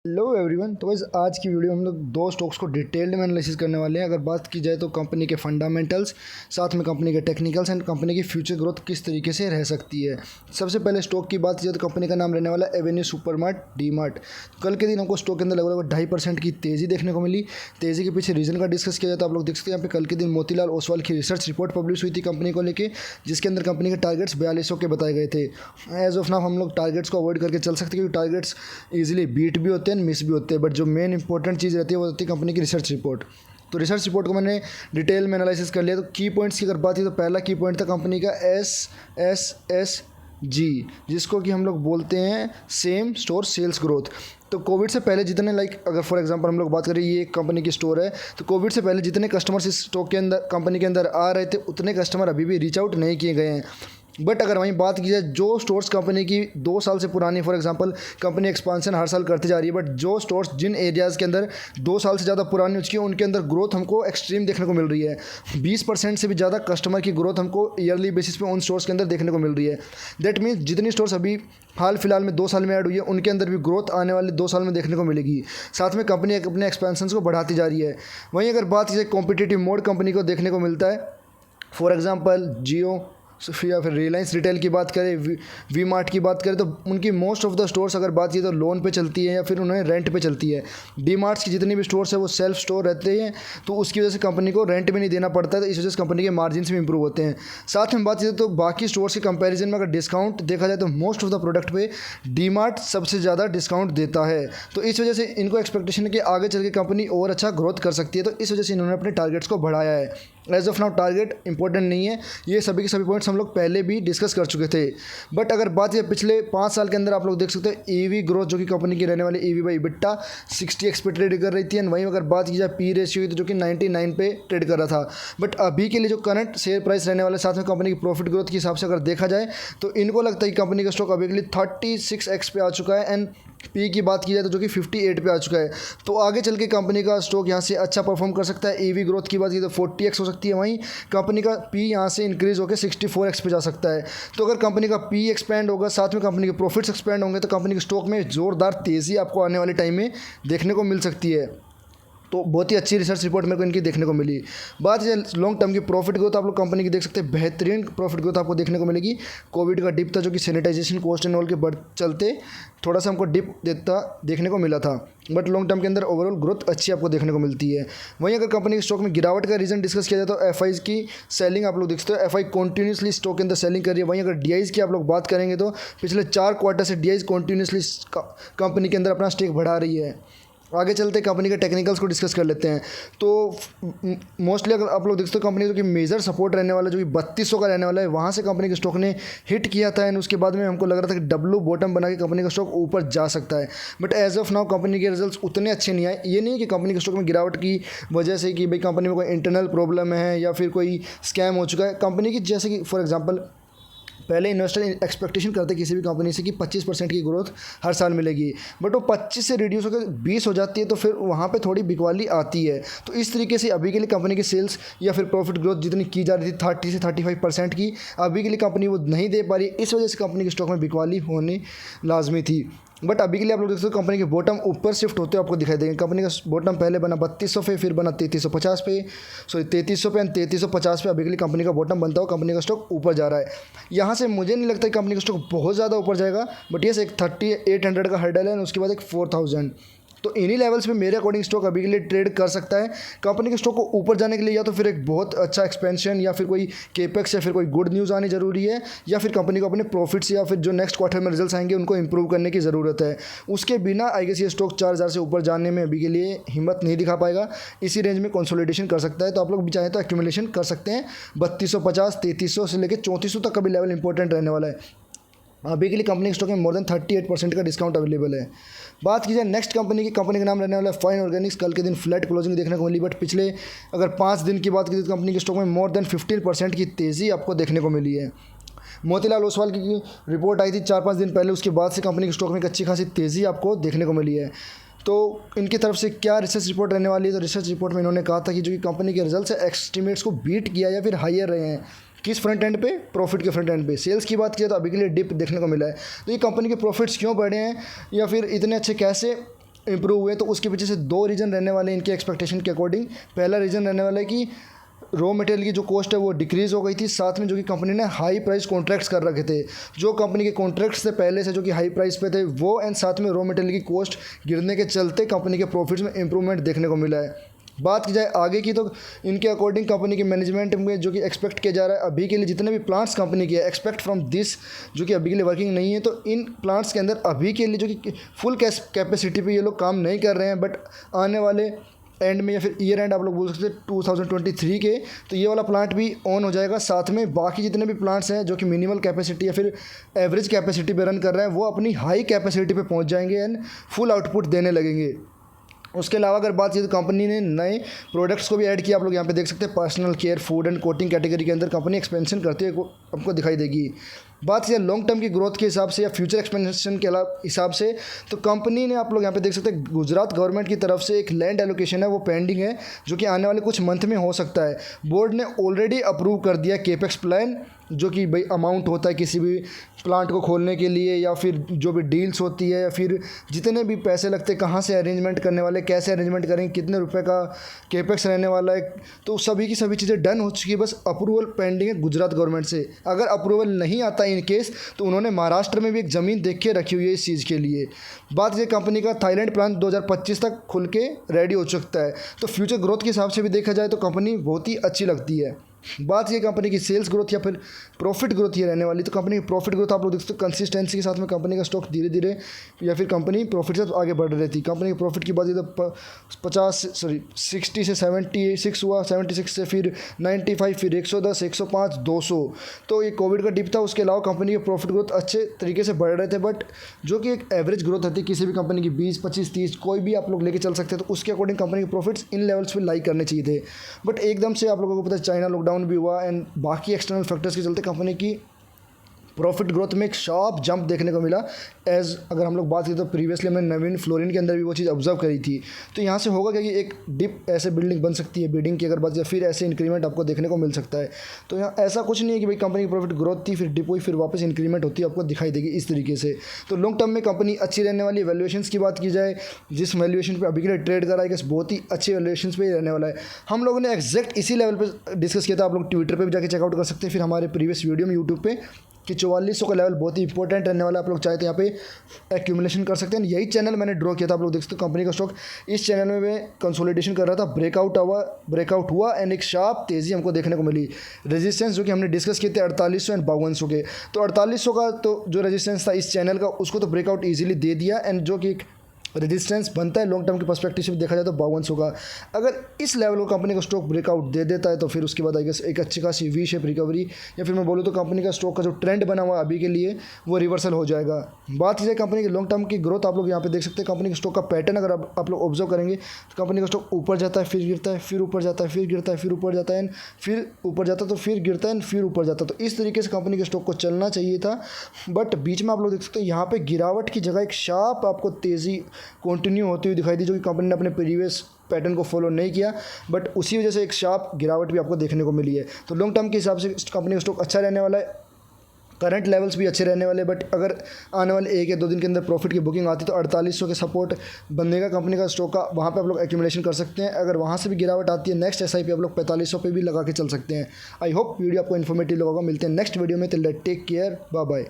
Hello everyone. तो बस आज की वीडियो में हम लोग दो स्टॉक्स को डिटेल्ड में एनालिसिस करने वाले हैं। अगर बात की जाए तो कंपनी के फंडामेंटल्स, साथ में कंपनी के टेक्निकल्स एंड कंपनी की फ्यूचर ग्रोथ किस तरीके से रह सकती है। सबसे पहले स्टॉक की बात की जाए तो कंपनी का नाम रहने वाला है एवेन्यू सुपरमार्ट डी-मार्ट। कल के दिन हमको स्टॉक के अंदर लगभग 2.5% की तेज़ी देखने को मिली। तेज़ी के पीछे रीज़न का डिस्कस किया जाए तो आप लोग देख सकते हैं यहाँ पे कल के दिन मोतीलाल ओसवाल की रिसर्च रिपोर्ट पब्लिश हुई थी कंपनी को लेकर, जिसके अंदर कंपनी के टारगेट्स 4200 के बताए गए थे। एज ऑफ नाउ हम लोग टारगेट्स को अवॉइड करके चल सकते हैं क्योंकि टारगेट्स ईजिली बीट भी होते हैं, मिस भी होते हैं, बट जो मेन इंपॉर्टेंट चीज़ रहती है वो होती है कंपनी की रिसर्च रिपोर्ट। तो रिसर्च रिपोर्ट को मैंने डिटेल में एनालिसिस कर लिया। तो की पॉइंट्स की अगर बात की तो पहला की पॉइंट था कंपनी का SSSG, जिसको कि हम लोग बोलते हैं सेम स्टोर सेल्स ग्रोथ। तो कोविड से पहले जितने अगर फॉर एग्जांपल हम लोग बात करें ये एक कंपनी की स्टोर है, तो कोविड से पहले जितने कस्टमर्स इस स्टोर के अंदर कंपनी के अंदर आ रहे थे उतने कस्टमर अभी भी रीच आउट नहीं किए गए हैं। बट अगर वहीं बात की जाए जो स्टोर्स कंपनी की 2 साल से पुरानी, फॉर एग्जांपल कंपनी एक्सपांशन हर साल करती जा रही है, बट जो स्टोर्स जिन एरियाज़ के अंदर 2 साल से ज़्यादा पुरानी हो चुकी है उनके अंदर ग्रोथ हमको एक्सट्रीम देखने को मिल रही है। 20% से भी ज़्यादा कस्टमर की ग्रोथ हमको ईयरली बेसिस पे उन स्टोर्स के अंदर देखने को मिल रही है। दैट मीन्स जितनी स्टोर्स अभी हाल फिलहाल में 2 साल में ऐड हुई है उनके अंदर भी ग्रोथ आने वाले 2 साल में देखने को मिलेगी। साथ में कंपनी अपने एक्सपेंशन को बढ़ाती जा रही है। वहीं अगर बात की जाए कॉम्पिटिटिव मोड कंपनी को देखने को मिलता है, फॉर एग्जांपल जियो या फिर रिलायंस रिटेल की बात करें, वी मार्ट की बात करें, तो उनकी मोस्ट ऑफ द स्टोर्स अगर बात की तो लोन पे चलती है या फिर उन्हें रेंट पे चलती है। डी मार्ट्स की जितनी भी स्टोर्स है वो सेल्फ स्टोर रहते हैं, तो उसकी वजह से कंपनी को रेंट भी नहीं देना पड़ता है, तो इस वजह से कंपनी के मार्जिन भी इंप्रूव होते हैं। साथ में बात की तो बाकी स्टोर्स के कंपेरिजन में अगर डिस्काउंट देखा जाए तो मोस्ट ऑफ द प्रोडक्ट पे डी मार्ट सबसे ज़्यादा डिस्काउंट देता है। तो इस वजह से इनको एक्सपेक्टेशन है कि आगे चल के कंपनी और अच्छा ग्रोथ कर सकती है, तो इस वजह से इन्होंने अपने टारगेट्स को बढ़ाया है। As of now target important नहीं है, ये सभी के सभी पॉइंट्स हम लोग पहले भी डिस्कस कर चुके थे। बट अगर बात करें पिछले 5 साल के अंदर आप लोग देख सकते हैं ईवी ग्रोथ जो कि कंपनी की रहने वाली ईवी बाई बिट्टा 60x पे ट्रेड कर रही थी। एंड वहीं अगर बात की जाए पी रेशियो तो जो कि 99 पे ट्रेड कर रहा था। बट अभी के लिए जो करंट शेयर प्राइस रहने वाले, साथ में कंपनी की प्रॉफिट ग्रोथ के हिसाब से अगर देखा जाए तो इनको लगता है कि कंपनी का स्टॉक अभी के लिए 36x पे आ चुका है। एंड पी की बात की जाए तो जो कि 58 पे आ चुका है। तो आगे चल के कंपनी का स्टॉक यहाँ से अच्छा परफॉर्म कर सकता है। ईवी ग्रोथ की बात की तो 40x हो सकती है, वहीं कंपनी का पी यहाँ से इंक्रीज होकर 64x पे जा सकता है। तो अगर कंपनी का पी एक्सपेंड होगा, साथ में कंपनी के प्रॉफिट्स एक्सपेंड होंगे, तो कंपनी के स्टॉक में ज़ोरदार तेज़ी आपको आने वाले टाइम में देखने को मिल सकती है। तो बहुत ही अच्छी रिसर्च रिपोर्ट मेरे को इनकी देखने को मिली। बात है लॉन्ग टर्म की प्रॉफिट ग्रोथ, आप लोग कंपनी की देख सकते हैं बेहतरीन प्रॉफिट ग्रोथ आपको देखने को मिलेगी। कोविड का डिप था जो कि सैनिटाइजेशन कॉस्ट एंड ऑल के बढ़ चलते थोड़ा सा हमको डिप देता देखने को मिला था, बट लॉन्ग टर्म के अंदर ओवरऑल ग्रोथ अच्छी आपको देखने को मिलती है। वहीं अगर कंपनी के स्टॉक में गिरावट का रीज़न डिस्कस किया जाए तो एफआईज की सेलिंग आप लोग देख सकते हो, एफआई कंटिन्यूसली स्टॉक के अंदर सेलिंग कर रही है। वहीं अगर डीआईज की आप लोग बात करेंगे तो पिछले 4 क्वार्टर से डीआईज कंटिन्यूसली कंपनी के अंदर अपना स्टेक बढ़ा रही है। आगे चलते कंपनी के टेक्निकल्स को डिस्कस कर लेते हैं। तो मोस्टली अगर आप लोग देखते हो कंपनी जो कि मेजर सपोर्ट रहने वाला जो कि 3200 का रहने वाला है, वहाँ से कंपनी के स्टॉक ने हिट किया था। एंड उसके बाद में हमको लग रहा था कि डब्लू बॉटम बना के कंपनी का स्टॉक ऊपर जा सकता है। But as of now company के रिजल्ट्स उतने अच्छे नहीं आए। ये नहीं कि कंपनी के स्टॉक में गिरावट की वजह से कि भाई कंपनी में कोई इंटरनल प्रॉब्लम है या फिर कोई स्कैम हो चुका है। कंपनी की जैसे कि फॉर एग्जाम्पल पहले इन्वेस्टर एक्सपेक्टेशन करते किसी भी कंपनी से कि 25% की ग्रोथ हर साल मिलेगी, बट वो 25 से रिड्यूस होकर 20 हो जाती है, तो फिर वहाँ पे थोड़ी बिकवाली आती है। तो इस तरीके से अभी के लिए कंपनी की सेल्स या फिर प्रॉफिट ग्रोथ जितनी की जा रही थी 30 से 35% की, अभी के लिए कंपनी वो नहीं दे पा रही। इस वजह से कंपनी के स्टॉक में बिकवाली होनी लाजमी थी। बट अभी के लिए आप लोग देख सकते हो कंपनी के बॉटम ऊपर शिफ्ट होते हुए आपको दिखाई देंगे। कंपनी का बॉटम पहले बना 3200 पे, फिर बना 3350 पे, सॉरी 3300 पे एंड 3350 पे अभी के लिए कंपनी का बॉटम बनता हो कंपनी का स्टॉक ऊपर जा रहा है। यहाँ से मुझे नहीं लगता कि कंपनी का स्टॉक बहुत ज़्यादा ऊपर जाएगा, बट ये एक 3800 का हर्डल है और उसके बाद एक 4000। तो इन्हीं लेवल्स पे मेरे अकॉर्डिंग स्टॉक अभी के लिए ट्रेड कर सकता है। कंपनी के स्टॉक को ऊपर जाने के लिए या तो फिर एक बहुत अच्छा एक्सपेंशन या फिर कोई केपेक्स या फिर कोई गुड न्यूज़ आनी ज़रूरी है, या फिर कंपनी को अपने प्रॉफिट्स या फिर जो नेक्स्ट क्वार्टर में रिजल्ट्स आएंगे उनको इंप्रूव करने की ज़रूरत है। उसके बिना आई गेस ये स्टॉक 4000 से ऊपर जाने में अभी के लिए हिम्मत नहीं दिखा पाएगा। इसी रेंज में कंसोलिडेशन कर सकता है। तो आप लोग भी चाहें तो एक्यूमुलेशन कर सकते हैं। 3250, 3300 से लेकर 3400 तक का भी लेवल इंपॉर्टेंट रहने वाला है। अभी के लिए कंपनी के स्टॉक में मोर देन 38% का डिस्काउंट अवेलेबल है। बात की जाए नेक्स्ट कंपनी की, कंपनी का नाम रहने वाला है फाइन ऑर्गेनिक्स। कल के दिन फ्लैट क्लोजिंग देखने को मिली, बट पिछले अगर 5 दिन की बात की तो कंपनी के स्टॉक में मोर देन 15% की तेज़ी आपको देखने को मिली है। मोतीलाल ओसवाल की रिपोर्ट आई थी 4-5 दिन पहले, उसके बाद से कंपनी के स्टॉक में एक अच्छी खासी तेज़ी आपको देखने को मिली है। तो इनकी तरफ से क्या रिसर्च रिपोर्ट रहने वाली है, तो रिसर्च रिपोर्ट में इन्होंने कहा था कि जो कि कंपनी के रिजल्ट्स है एस्टिमेट्स को बीट किया या फिर हायर रहे हैं। किस फ्रंट एंड पे? प्रॉफिट के फ्रंट एंड पे। सेल्स की बात किया तो अभी के लिए डिप देखने को मिला है। तो ये कंपनी के प्रॉफिट्स क्यों बढ़े हैं या फिर इतने अच्छे कैसे इंप्रूव हुए, तो उसके पीछे से दो रीज़न रहने वाले हैं इनके एक्सपेक्टेशन के अकॉर्डिंग। पहला रीज़न रहने वाला है कि रॉ मटेरियल की जो कॉस्ट है वो डिक्रीज़ हो गई थी, साथ में जो कि कंपनी ने हाई प्राइस कॉन्ट्रैक्ट्स कर रखे थे, जो कंपनी के कॉन्ट्रैक्ट्स थे पहले से जो कि हाई प्राइस पे थे वो, एंड साथ में रॉ मटेरियल की कॉस्ट गिरने के चलते कंपनी के प्रॉफिट्स में इंप्रूवमेंट देखने को मिला है। बात की जाए आगे की, तो इनके अकॉर्डिंग कंपनी के मैनेजमेंट में जो कि एक्सपेक्ट किया जा रहा है अभी के लिए जितने भी प्लांट्स कंपनी के एक्सपेक्ट फ्रॉम दिस, जो कि अभी के लिए वर्किंग नहीं है, तो इन प्लांट्स के अंदर अभी के लिए जो कि फुल कैपेसिटी पे ये लोग काम नहीं कर रहे हैं, बट आने वाले एंड में या फिर ईयर एंड आप लोग बोल सकते हैं 2023 के, तो ये वाला प्लांट भी ऑन हो जाएगा। साथ में बाकी जितने भी प्लांट्स हैं जो कि मिनिमल कैपेसिटी या फिर एवरेज कैपेसिटी पे रन कर रहे हैं वो अपनी हाई कैपेसिटी पे पहुंच जाएंगे एंड फुल आउटपुट देने लगेंगे। उसके अलावा अगर बात की तो कंपनी ने नए प्रोडक्ट्स को भी ऐड किया, आप लोग यहाँ पे देख सकते हैं personal care, food and coating category के अंदर कंपनी एक्सपेंशन करते हुए आपको दिखाई देगी। बात की लॉन्ग टर्म की ग्रोथ के हिसाब से या फ्यूचर एक्सपेंशन के हिसाब से, तो कंपनी ने आप लोग यहाँ पे देख सकते हैं गुजरात गवर्नमेंट की तरफ से एक लैंड एलोकेशन है वो पेंडिंग है, जो कि आने वाले कुछ मंथ में हो सकता है। बोर्ड ने ऑलरेडी अप्रूव कर दिया केपेक्स प्लान, जो कि भाई अमाउंट होता है किसी भी प्लांट को खोलने के लिए या फिर जो भी डील्स होती है या फिर जितने भी पैसे लगते हैं, कहाँ से अरेंजमेंट करने वाले, कैसे अरेंजमेंट करेंगे, कितने रुपए का केपेक्स रहने वाला है, तो सभी की सभी चीज़ें डन हो चुकी है, बस अप्रूवल पेंडिंग है गुजरात गवर्नमेंट से। अगर अप्रूवल नहीं आता इन केस, तो उन्होंने महाराष्ट्र में भी एक ज़मीन देख के रखी हुई है इस चीज़ के लिए। बात ये कंपनी का थाईलैंड प्लांट 2025 तक खुल के रेडी हो सकता है, तो फ्यूचर ग्रोथ के हिसाब से भी देखा जाए तो कंपनी बहुत ही अच्छी लगती है। बात ये कंपनी की सेल्स ग्रोथ या फिर प्रॉफिट ग्रोथ ये रहने वाली, तो कंपनी की प्रॉफिट ग्रोथ आप लोग देख सकते हो कंसिस्टेंसी के साथ में कंपनी का स्टॉक धीरे धीरे या फिर कंपनी प्रॉफिट से आगे बढ़ रही थी। कंपनी की प्रॉफिट की बात की तो 60 से 76 हुआ, 76 से फिर 95, फिर 110, 105, 200, तो ये कोविड का डिप था। उसके अलावा कंपनी के प्रॉफिट ग्रोथ अच्छे तरीके से बढ़ रहे थे, बट जो कि एक एवरेज ग्रोथ होती है किसी भी कंपनी की 20, 25, 30 कोई भी आप लोग लेके चल सकते हैं, तो उसके अकॉर्डिंग कंपनी के प्रॉफिट्स इन लेवल्स पे लाइक करने चाहिए थे। बट एकदम से आप लोगों को पता है चाइना लॉकडाउन भी हुआ एंड बाकी एक्सटर्नल फैक्टर्स के चलते कंपनी की प्रॉफिट ग्रोथ में एक शार्प जंप देखने को मिला। अगर हम लोग बात करें तो प्रीवियसली हमने नवीन फ्लोरिन के अंदर भी वो चीज़ ऑब्जर्व करी थी। तो यहाँ से होगा क्या कि एक डिप ऐसे बिल्डिंग बन सकती है, बिल्डिंग की अगर बात या फिर ऐसे इंक्रीमेंट आपको देखने को मिल सकता है। तो यहाँ ऐसा कुछ नहीं है कि भाई कंपनी की प्रॉफिट ग्रोथ थी फिर डिप हुई फिर वापस इंक्रीमेंट होती है, आपको दिखाई देगी इस तरीके से। तो लॉन्ग टर्म में कंपनी अच्छी रहने वाली। वैल्यूएशंस की बात की जाए, जिस वैल्यूएशन पे अभी के लिए ट्रेड कर रहा है बहुत ही अच्छी वैल्यूएशंस पे ही रहने वाला है। हम लोगों ने एग्जैक्ट इसी लेवल पर डिस्कस किया था, आप लोग ट्विटर पर भी जाकर चेकआउट कर सकते हैं, फिर हमारे प्रीवियस वीडियो में यूट्यूब पे कि 4400 का लेवल बहुत ही इंपॉर्टेंट रहने वाला है। आप लोग चाहे तो यहाँ पे एक्यूमुलेशन कर सकते हैं। यही चैनल मैंने ड्रॉ किया था, आप लोग देख सकते हो कंपनी का स्टॉक इस चैनल में मैं कंसोलिडेशन कर रहा था, ब्रेकआउट हुआ एंड एक शार्प तेज़ी हमको देखने को मिली। रेजिस्टेंस जो कि हमने डिस्कस किए थे 4800 एंड 5200 के, तो 4800 का तो जो रेजिस्टेंस था इस चैनल का उसको तो ब्रेकआउट ईजिली दे दिया एंड जो कि रेजिस्टेंस बनता है लॉन्ग टर्म के पर्सपेक्टिव से देखा जाए तो 5200 का। अगर इस लेवल को कंपनी का स्टॉक ब्रेकआउट दे देता है तो फिर उसके बाद आई गेस एक अच्छी खासी वी शेप रिकवरी या फिर मैं बोलूँ तो कंपनी का स्टॉक का जो ट्रेंड बना हुआ है अभी के लिए वो रिवर्सल हो जाएगा। बात की जाए कंपनी की लॉन्ग टर्म की ग्रोथ, आप लोग यहाँ पे देख सकते हैं कंपनी के स्टॉक का पैटर्न अगर आप लोग ऑब्जर्व करेंगे तो कंपनी का स्टॉक ऊपर जाता है फिर गिरता है, फिर ऊपर जाता है फिर गिरता है, फिर ऊपर जाता है, फिर ऊपर जाता है तो फिर गिरता है, फिर ऊपर जाता है। तो इस तरीके से कंपनी के स्टॉक को चलना चाहिए था, बट बीच में आप लोग देख सकते हैं यहाँ पे गिरावट की जगह एक शार्प आपको तेज़ी कंटिन्यू होती हुई दिखाई दी, जो कि कंपनी ने अपने प्रीवियस पैटर्न को फॉलो नहीं किया, बट उसी वजह से एक शार्प गिरावट भी आपको देखने को मिली है। तो लॉन्ग टर्म के हिसाब से कंपनी का स्टॉक अच्छा रहने वाला है, करंट लेवल्स भी अच्छे रहने वाले, बट अगर आने वाले 1 या 2 दिन के अंदर प्रॉफिट की बुकिंग आती तो 4800 के सपोर्ट बनेगा कंपनी का स्टॉक का, वहाँ पे आप लोग एक्यूमुलेशन कर सकते हैं। अगर वहाँ से भी गिरावट आती है नेक्स्ट एसआईपी आप लोग 4500 पे भी लगा के चल सकते हैं। आई होप वीडियो आपको इन्फॉर्मेटिव लगा। मिलते हैं नेक्स्ट वीडियो में, till that take care, bye bye.